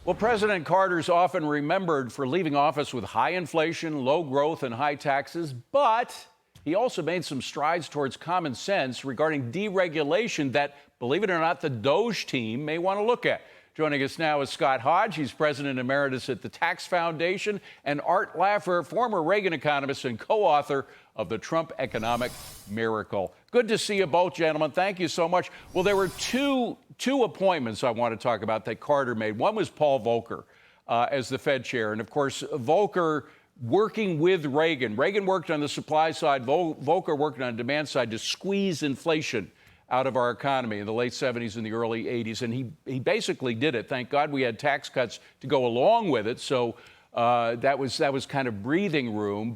Well, President Carter's often remembered for leaving office with high inflation, low growth, and high taxes, but he also made some strides towards common sense regarding deregulation that, believe it or not, the Doge team may want to look at. Joining us now is Scott Hodge. He's president emeritus at the Tax Foundation, and Art Laffer, former Reagan economist and co-author of The Trump Economic Miracle. Good to see you both, gentlemen. Thank you so much. Well, there were two appointments I want to talk about that Carter made. One was Paul Volcker as the Fed chair. And, of course, Volcker working with Reagan. Reagan worked on the supply side. Volcker worked on the demand side to squeeze inflation out of our economy in the late 70s and the early 80s. And he basically did it. Thank God we had tax cuts to go along with it. So that was kind of breathing room.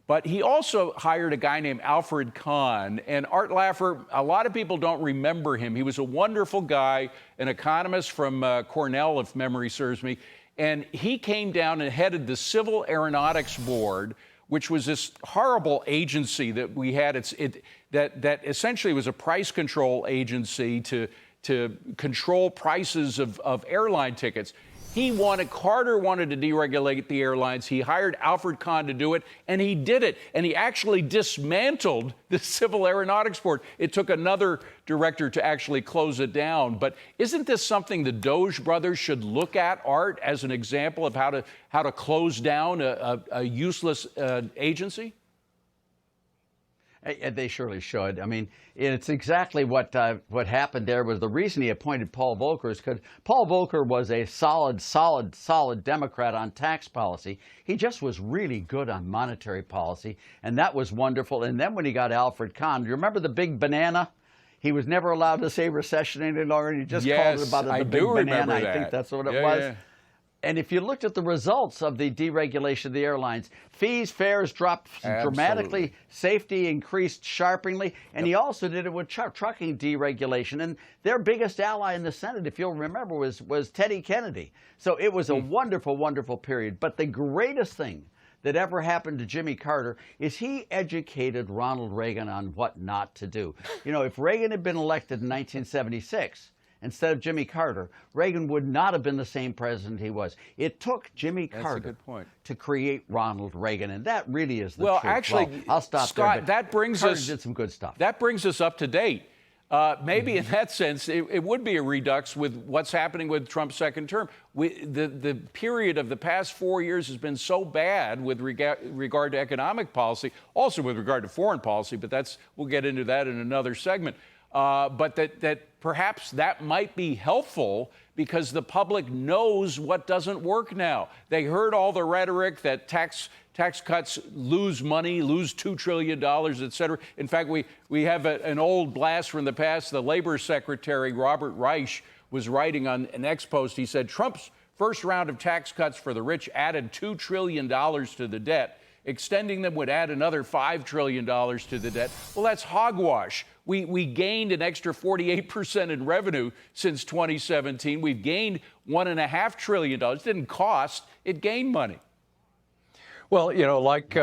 But he also hired a guy named Alfred Kahn. And Art Laffer, a lot of people don't remember him. He was a wonderful guy, an economist from Cornell, if memory serves me. And he came down and headed the Civil Aeronautics Board, which was this horrible agency that we had. That essentially was a price control agency to control prices of airline tickets. Carter wanted to deregulate the airlines. He hired Alfred Kahn to do it, and he did it. And he actually dismantled the Civil Aeronautics Board. It took another director to actually close it down. But isn't this something the Doge brothers should look at, Art, as an example of how to close down a useless agency? They surely should. I mean, it's exactly what happened there. Was the reason he appointed Paul Volcker is because Paul Volcker was a solid Democrat on tax policy. He just was really good on monetary policy, and that was wonderful. And then when he got Alfred Kahn, do you remember the big banana? He was never allowed to say recession any longer, and he just called it about the big banana. I think that's what it was. Yeah. And if you looked at the results of the deregulation of the airlines, fees, fares dropped dramatically, safety increased sharply, and he also did it with trucking deregulation. And their biggest ally in the Senate, if you'll remember, was Teddy Kennedy. So it was a wonderful, wonderful period. But the greatest thing that ever happened to Jimmy Carter is he educated Ronald Reagan on what not to do. You know, if Reagan had been elected in 1976, instead of Jimmy Carter, Reagan would not have been the same president he was. It took Jimmy Carter to create Ronald Reagan, and that really is the truth. Actually, well, I'll stop Scott, there. Carter did some good stuff. That brings us up to date. Maybe in that sense, it would be a redux with what's happening with Trump's second term. The period of the past 4 years has been so bad with regard to economic policy, also with regard to foreign policy, but we'll get into that in another segment. But that perhaps that might be helpful because the public knows what doesn't work now. They heard all the rhetoric that tax cuts lose money, lose $2 trillion, et cetera. In fact, we have an old blast from the past. The Labor Secretary, Robert Reich, was writing on an X-Post. He said, Trump's first round of tax cuts for the rich added $2 trillion to the debt. Extending them would add another $5 trillion to the debt. Well, that's hogwash. We gained an extra 48% in revenue since 2017. We've gained $1.5 trillion. It didn't cost, it gained money. Well, you know, like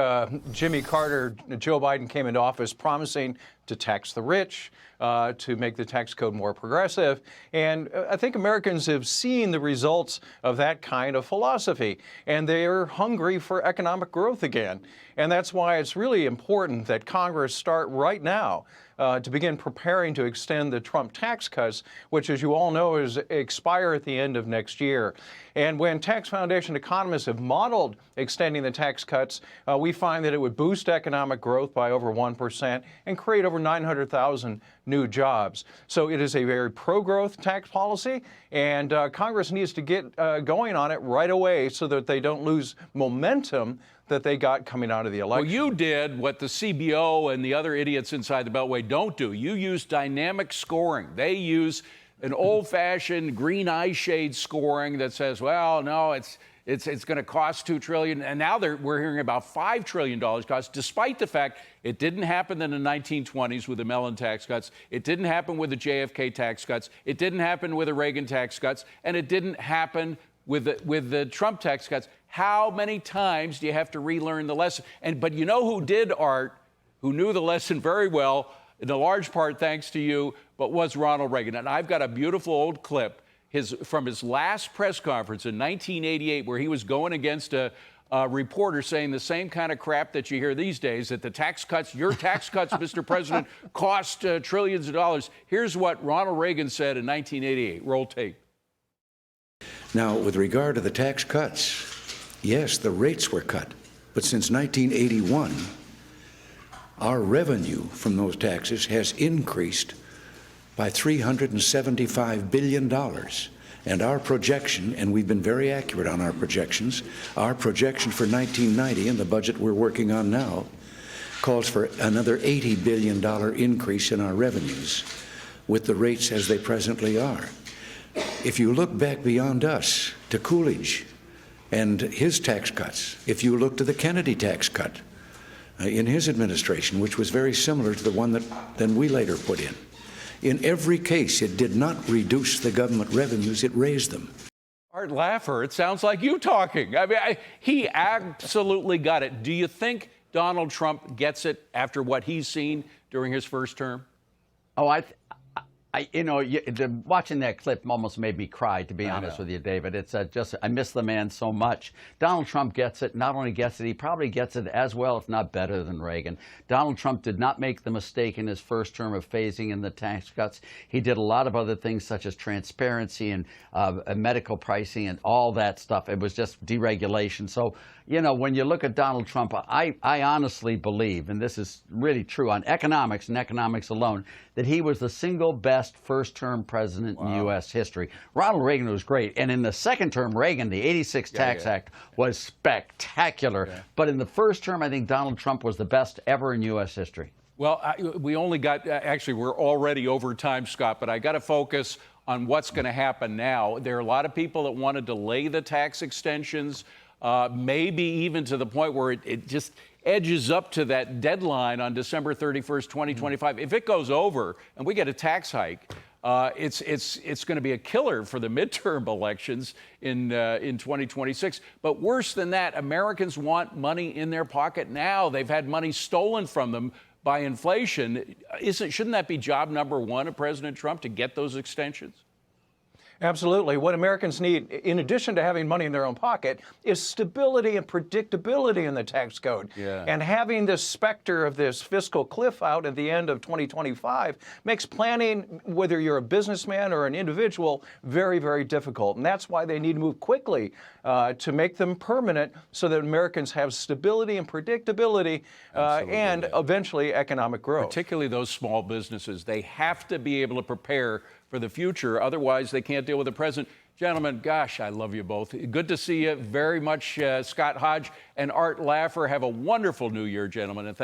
Jimmy Carter, Joe Biden came into office promising to tax the rich, to make the tax code more progressive. And I think Americans have seen the results of that kind of philosophy, and they're hungry for economic growth again. And that's why it's really important that Congress start right now to begin preparing to extend the Trump tax cuts, which, as you all know, expire at the end of next year. And when Tax Foundation economists have modeled extending the tax cuts, we find that it would boost economic growth by over 1% and create over 900,000 new jobs. So it is a very pro-growth tax policy, and Congress needs to get going on it right away so that they don't lose momentum that they got coming out of the election. Well, you did what the CBO and the other idiots inside the Beltway don't do. You use dynamic scoring. They use an old-fashioned green eye shade scoring that says, well, no, it's going to cost $2 trillion, and now we're hearing about $5 trillion cost, despite the fact it didn't happen in the 1920s with the Mellon tax cuts, it didn't happen with the JFK tax cuts, it didn't happen with the Reagan tax cuts, and it didn't happen with the Trump tax cuts. How many times do you have to relearn the lesson? But you know who did, Art, who knew the lesson very well, in a large part thanks to you, but was Ronald Reagan. And I've got a beautiful old clip. from his last press conference in 1988, where he was going against a reporter saying the same kind of crap that you hear these days, that the tax cuts, your tax cuts, Mr. President, cost trillions of dollars. Here's what Ronald Reagan said in 1988. Roll tape. Now, with regard to the tax cuts, yes, the rates were cut. But since 1981, our revenue from those taxes has increased by $375 billion. And our projection, and we've been very accurate on our projections, our projection for 1990 and the budget we're working on now calls for another $80 billion increase in our revenues with the rates as they presently are. If you look back beyond us to Coolidge and his tax cuts, if you look to the Kennedy tax cut in his administration, which was very similar to the one that then we later put in every case, it did not reduce the government revenues, it raised them. Art Laffer, it sounds like you talking. I mean, he absolutely got it. Do you think Donald Trump gets it after what he's seen during his first term? Oh, watching that clip almost made me cry, to be honest with you, David. It's I miss the man so much. Donald Trump gets it. Not only gets it, he probably gets it as well, if not better, than Reagan. Donald Trump did not make the mistake in his first term of phasing in the tax cuts. He did a lot of other things, such as transparency and medical pricing and all that stuff. It was just deregulation. So, when you look at Donald Trump, I honestly believe, and this is really true on economics and economics alone, that he was the single best first-term president in U.S. history. Ronald Reagan was great. And in the second term, Reagan, the 86 Tax Act, was spectacular. Yeah. But in the first term, I think Donald Trump was the best ever in U.S. history. Well, we only got, actually, we're already over time, Scott, but I got to focus on what's going to happen now. There are a lot of people that want to delay the tax extensions, maybe even to the point where it just edges up to that deadline on December 31st, 2025. If it goes over and we get a tax hike, it's going to be a killer for the midterm elections in 2026. But worse than that, Americans want money in their pocket now. They've had money stolen from them by inflation. Shouldn't that be job number one of President Trump, to get those extensions? Absolutely. What Americans need, in addition to having money in their own pocket, is stability and predictability in the tax code. Yeah. And having this specter of this fiscal cliff out at the end of 2025 makes planning, whether you're a businessman or an individual, very, very difficult. And that's why they need to move quickly to make them permanent, so that Americans have stability and predictability and eventually economic growth. Particularly those small businesses. They have to be able to prepare for the future. Otherwise, they can't deal with the present. Gentlemen, gosh, I love you both. Good to see you very much. Scott Hodge and Art Laffer. Have a wonderful new year, gentlemen, and thank